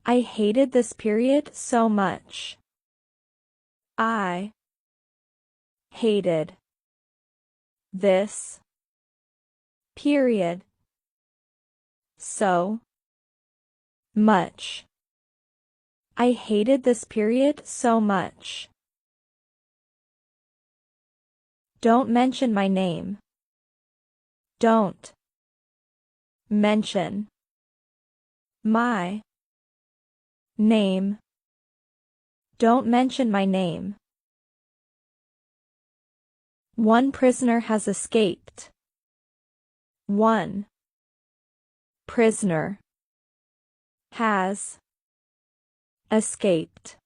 I hated this period so much. I hated this period so much. I hated this period so much. Don't mention my name. Don't mention my name. Don't mention my name. One prisoner has escaped. One prisoner has escaped.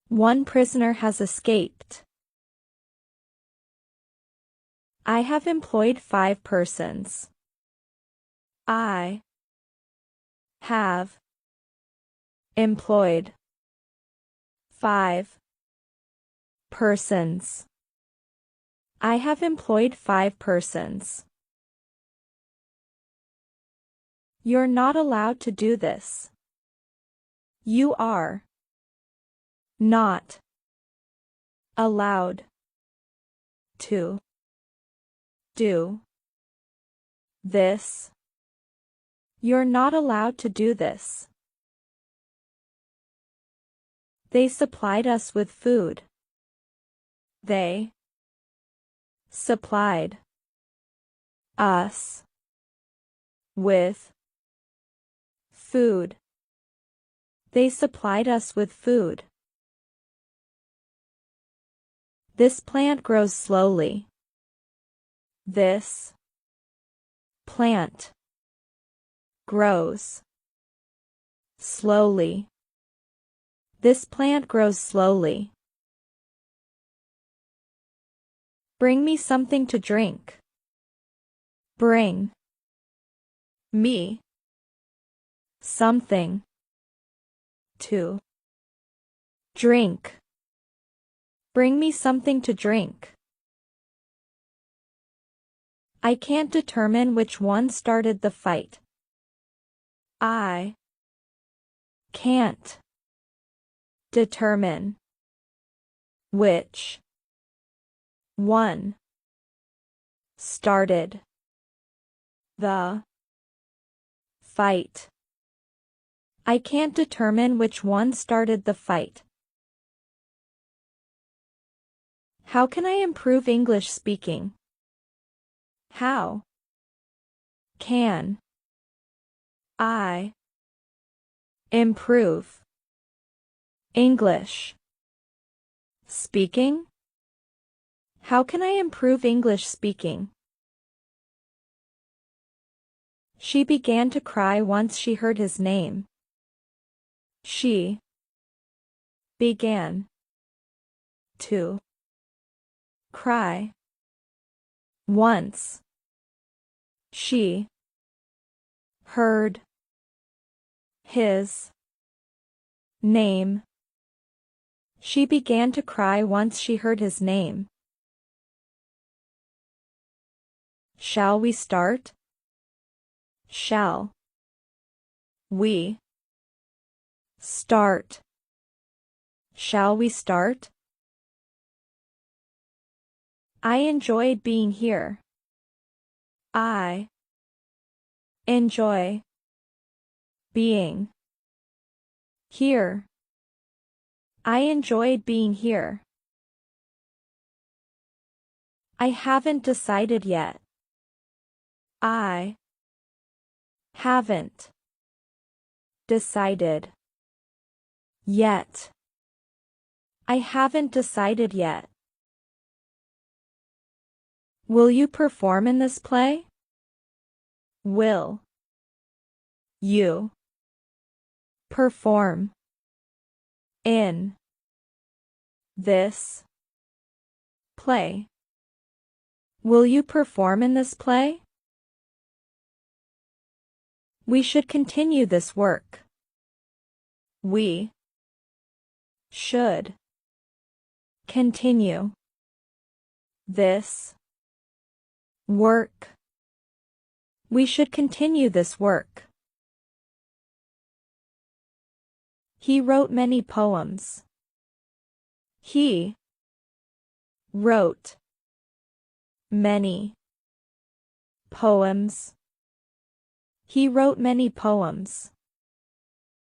One prisoner has escaped. I have employed 5 persons. I have employed 5 persons. I have employed 5 persons. You're not allowed to do this. You are not allowed to do this. You're not allowed to do this. They supplied us with food. They supplied us with food. They supplied us with food. This plant grows slowly. This plant grows slowly. This plant grows slowly. Bring me something to drink. Bring me something to drink. Bring me something to drink. I can't determine which one started the fight. I can't determine which one started the fight. I can't determine which one started the fight. How can I improve English speaking? How can I improve English speaking? How can I improve English speaking? She began to cry once she heard his name. She began to cry once she heard his name. She began to cry once she heard his name. Shall we start? Shall we start? Shall we start? I enjoyed being here. I enjoy being here. I enjoyed being here. I haven't decided yet. I haven't decided yet. I haven't decided yet. Will you perform in this play? Will you perform in this play? Will you perform in this play? We should continue this work. We should continue this work. We should continue this work. He wrote many poems. He wrote many poems. He wrote many poems.